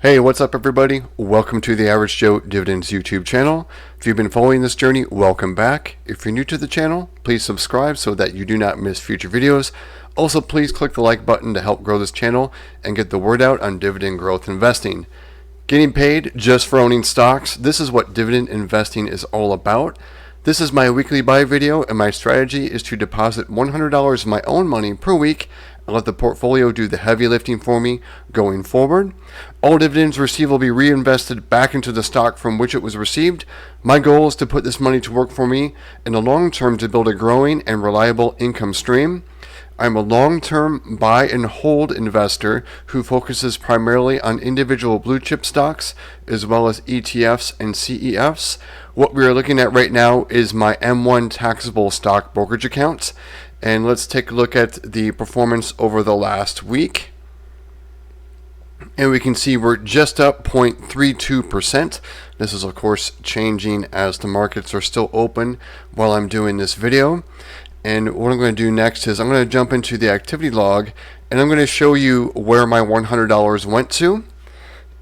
Hey, what's up everybody? Welcome to the Average Joe Dividends YouTube channel. If you've been following this journey, welcome back. If you're new to the channel, please subscribe so that you do not miss future videos. Also, please click the like button to help grow this channel and get the word out on dividend growth investing. Getting paid just for owning stocks, this is what dividend investing is all about. This is my weekly buy video, and my strategy is to deposit $100 of my own money per week and let the portfolio do the heavy lifting for me going forward. All dividends received will be reinvested back into the stock from which it was received. My goal is to put this money to work for me in the long term to build a growing and reliable income stream. I'm a long-term buy and hold investor who focuses primarily on individual blue chip stocks as well as ETFs and CEFs. What we are looking at right now is my M1 taxable stock brokerage account. And let's take a look at the performance over the last week. And we can see we're just up 0.32%. This is of course changing as the markets are still open while I'm doing this video. And what I'm going to do next is I'm going to jump into the activity log and I'm going to show you where my $100 went to.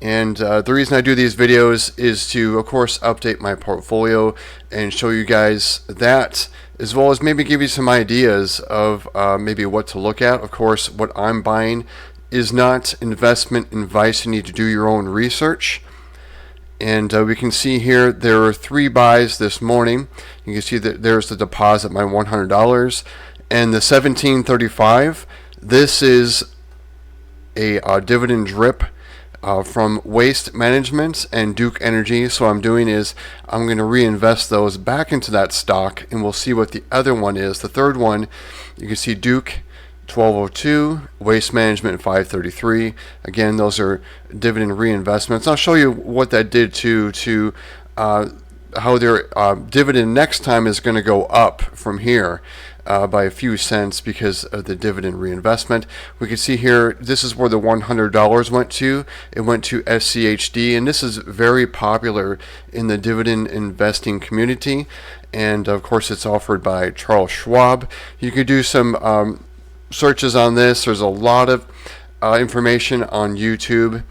And the reason I do these videos is to, of course, update my portfolio and show you guys that, as well as maybe give you some ideas of maybe what to look at. Of course, what I'm buying is not investment advice. You need to do your own research. And we can see here there are 3 buys this morning. You can see that there's the deposit, my $100, and the 1735. This is a dividend drip from Waste Management and Duke Energy. So what I'm doing is I'm going to reinvest those back into that stock, and we'll see what the other one is. The third one, you can see Duke 1202, Waste Management 533. Again, those are dividend reinvestments. I'll show you what that did to how their dividend next time is going to go up from here by a few cents because of the dividend reinvestment. We can see here, this is where the $100 went to. It went to SCHD, and this is very popular in the dividend investing community. And of course, it's offered by Charles Schwab. You could do some searches on this. There's a lot of information on YouTube,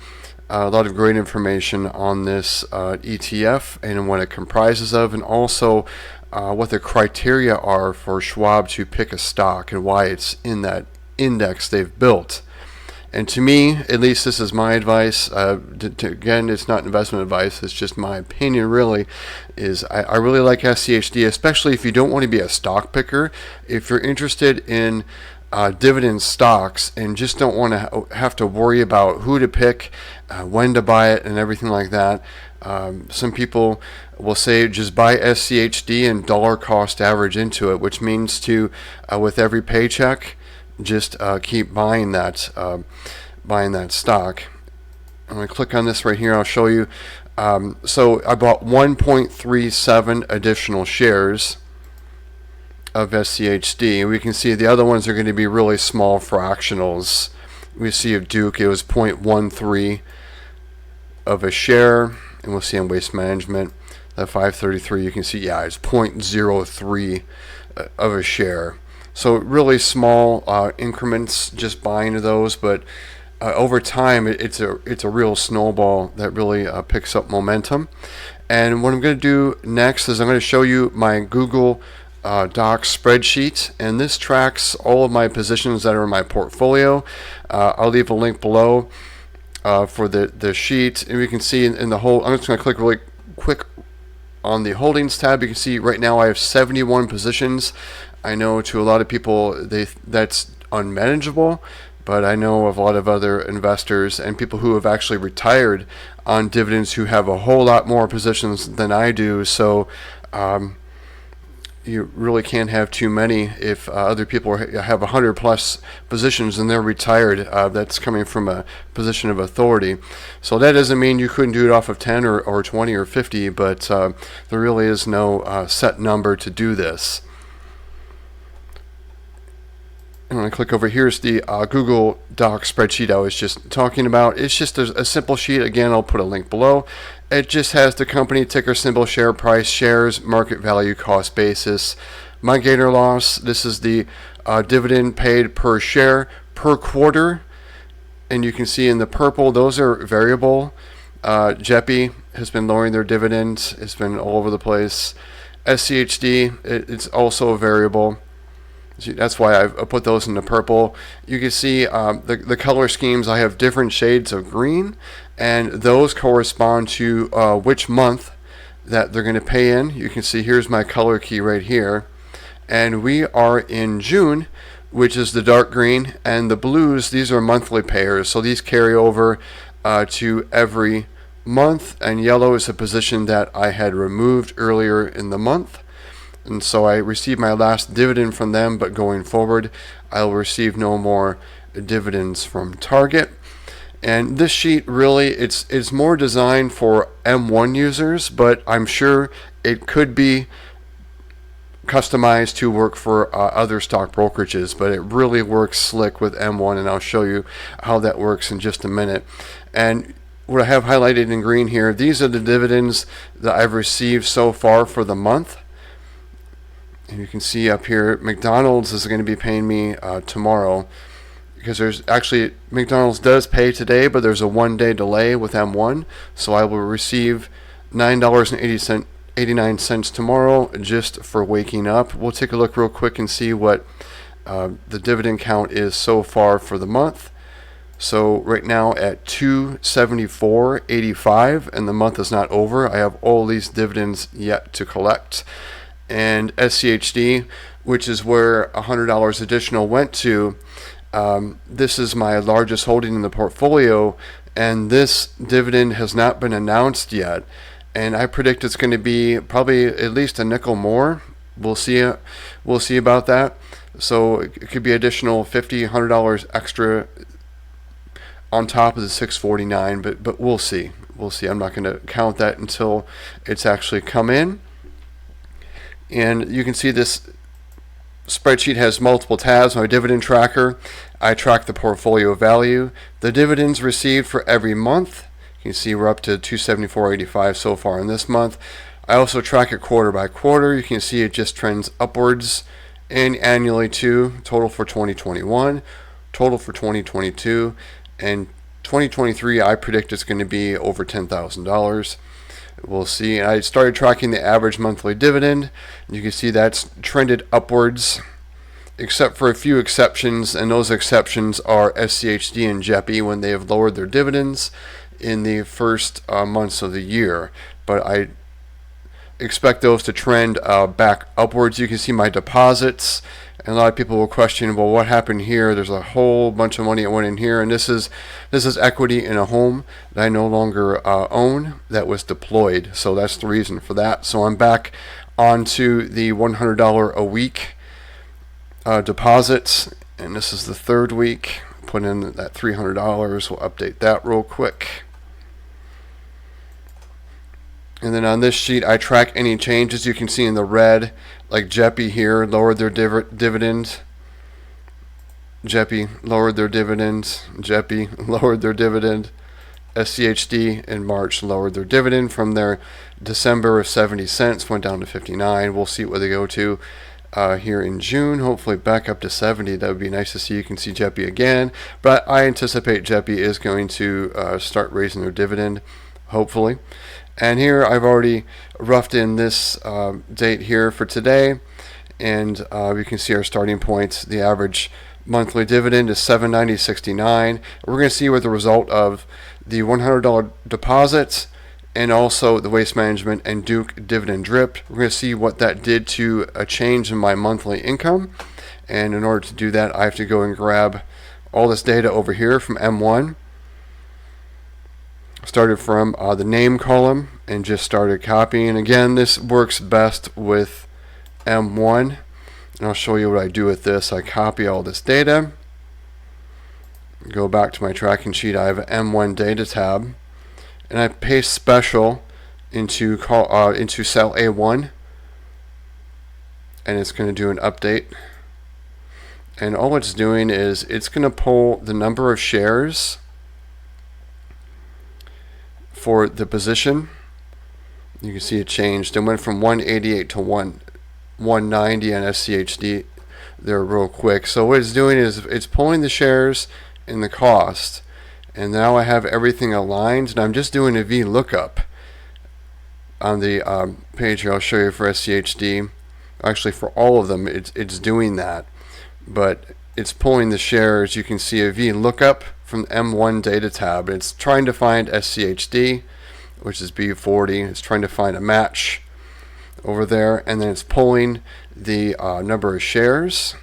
a lot of great information on this ETF and what it comprises of, and also what the criteria are for Schwab to pick a stock and why it's in that index they've built. And to me, at least this is my advice. Again, it's not investment advice. It's just my opinion, really, is I really like SCHD, especially if you don't want to be a stock picker. If you're interested in dividend stocks and just don't want to have to worry about who to pick, when to buy it, and everything like that. Some people will say just buy SCHD and dollar cost average into it, which means to with every paycheck just keep buying that stock. I'm going to click on this right here. I'll show you. So I bought 1.37 additional shares of SCHD. We can see the other ones are going to be really small fractionals. We see of Duke, it was 0.13 of a share, and we'll see on Waste Management, that 533, you can see, yeah, it's 0.03 of a share. So really small increments, just buying those, but over time, it's a real snowball that really picks up momentum. And what I'm going to do next is I'm going to show you my Google Docs spreadsheet, and this tracks all of my positions that are in my portfolio. I'll leave a link below for the sheet, and we can see in the whole. I'm just going to click really quick on the holdings tab. You can see right now I have 71 positions. I know to a lot of people that's unmanageable, but I know of a lot of other investors and people who have actually retired on dividends who have a whole lot more positions than I do. So you really can't have too many if other people have 100 plus positions and they're retired. That's coming from a position of authority. So that doesn't mean you couldn't do it off of 10 or 20 or 50, but there really is no set number to do this. I'm going to click over. Here's the Google Doc spreadsheet I was just talking about. It's just a simple sheet. Again, I'll put a link below. It just has the company, ticker symbol, share price, shares, market value, cost basis, my gain or loss. This is the dividend paid per share per quarter. And you can see in the purple, those are variable. JEPI has been lowering their dividends. It's been all over the place. SCHD, it's also variable. That's why I've put those in the purple. You can see the color schemes. I have different shades of green, and those correspond to which month that they're going to pay in. You can see here's my color key right here, and we are in June, which is the dark green, and the blues, these are monthly payers, so these carry over to every month, and yellow is a position that I had removed earlier in the month. And so I received my last dividend from them, but going forward, I'll receive no more dividends from Target. And this sheet really, it's more designed for M1 users, but I'm sure it could be customized to work for other stock brokerages, but it really works slick with M1, and I'll show you how that works in just a minute. And what I have highlighted in green here, these are the dividends that I've received so far for the month. And you can see up here, McDonald's is going to be paying me tomorrow, because there's actually, McDonald's does pay today, but there's a 1-day delay with M1, so I will receive $9.89 tomorrow just for waking up. We'll take a look real quick and see what the dividend count is so far for the month. So right now at 274.85, and the month is not over. I have all these dividends yet to collect. And SCHD, which is where $100 additional went to, this is my largest holding in the portfolio, and this dividend has not been announced yet, and I predict it's going to be probably at least a nickel more. We'll see about that. So it could be additional $50, $100 extra on top of the $6.49, but we'll see. I'm not going to count that until it's actually come in. And you can see this spreadsheet has multiple tabs. My dividend tracker, I track the portfolio value, the dividends received for every month. You can see we're up to 274.85 so far in this month. I also track it quarter by quarter. You can see it just trends upwards, and annually too. Total for 2021, total for 2022, and 2023 I predict it's going to be over $10,000. We'll see. I started tracking the average monthly dividend. You can see that's trended upwards, except for a few exceptions, and those exceptions are SCHD and JEPI when they have lowered their dividends in the first months of the year. But I expect those to trend back upwards. You can see my deposits, and a lot of people will question, well, what happened here? There's a whole bunch of money that went in here, and this is equity in a home that I no longer own that was deployed. So that's the reason for that. So I'm back onto the $100 a week deposits, and this is the third week. Put in that $300. We'll update that real quick. And then on this sheet, I track any changes. You can see in the red, like JEPI here, lowered their dividend. JEPI lowered their dividends. JEPI lowered their dividend. SCHD in March lowered their dividend from their December of 70 cents, went down to 59. We'll see what they go to here in June. Hopefully back up to 70. That would be nice to see. You can see JEPI again. But I anticipate JEPI is going to start raising their dividend, hopefully. And here I've already roughed in this date here for today, and we can see our starting points. The average monthly dividend is $7.90.69. We're going to see what the result of the $100 deposits and also the Waste Management and Duke dividend drip. We're going to see what that did to a change in my monthly income. And in order to do that, I have to go and grab all this data over here from M1. Started from the name column and just started copying. Again, this works best with M1, and I'll show you what I do with this. I copy all this data, go back to my tracking sheet. I have an M1 data tab, and I paste special into cell A1, and it's going to do an update. And all it's doing is it's going to pull the number of shares for the position. You can see it changed. It went from 188 to 190 on SCHD there real quick. So what it's doing is it's pulling the shares and the cost, And now I have everything aligned, and I'm just doing a VLOOKUP on the page here. I'll show you for SCHD. Actually, for all of them, it's doing that, but it's pulling the shares. You can see a VLOOKUP from the M1 data tab. It's trying to find SCHD, which is B40. It's trying to find a match over there, and then it's pulling the number of shares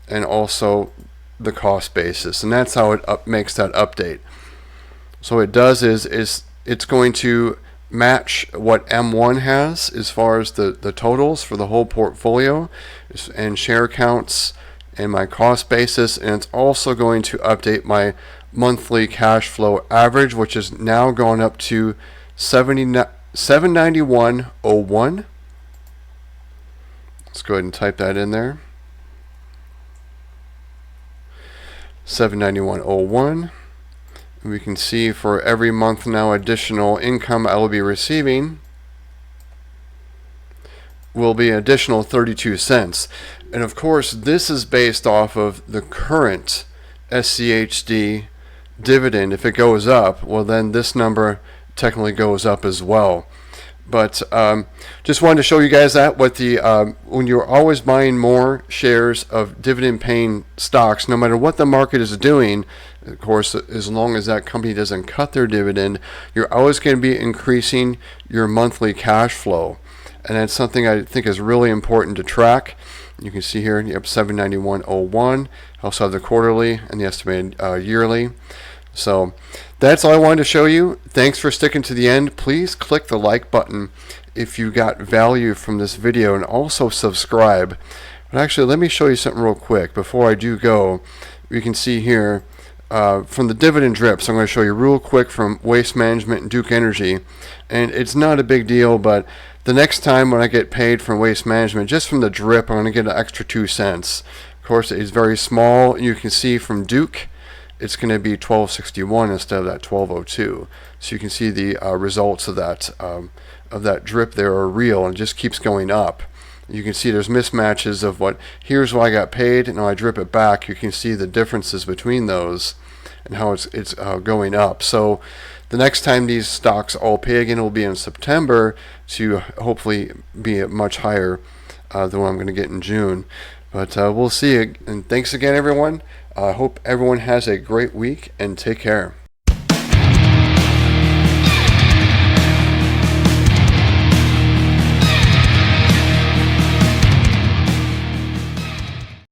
and also the cost basis, and that's how it makes that update. So what it does is it's going to match what M1 has as far as the totals for the whole portfolio and share counts and my cost basis, and it's also going to update my monthly cash flow average, which is now gone up to 791.01. Let's go ahead and type that in there. 791.01. We can see for every month now additional income I will be receiving will be an additional 32 cents. And of course, this is based off of the current SCHD dividend. If it goes up, well, then this number technically goes up as well. But just wanted to show you guys that what the when you're always buying more shares of dividend-paying stocks, no matter what the market is doing, of course, as long as that company doesn't cut their dividend, you're always going to be increasing your monthly cash flow, and that's something I think is really important to track. You can see here, yep, 791.01. Also have the quarterly and the estimated yearly. So that's all I wanted to show you. Thanks for sticking to the end. Please click the like button if you got value from this video, and also subscribe. But actually, let me show you something real quick before I do go. You can see here from the dividend drips, I'm going to show you real quick from Waste Management and Duke Energy. And it's not a big deal, but the next time when I get paid from Waste Management, just from the drip, I'm going to get an extra 2 cents. Of course, it's very small. You can see from Duke, it's going to be 1261 instead of that 1202. So you can see the results of that drip there are real, and it just keeps going up. You can see there's mismatches of here's what I got paid, and when I drip it back, you can see the differences between those and how it's going up. So the next time these stocks all pay again will be in September, to hopefully be much higher than what I'm going to get in June. But we'll see. And thanks again, everyone. I hope everyone has a great week, and take care.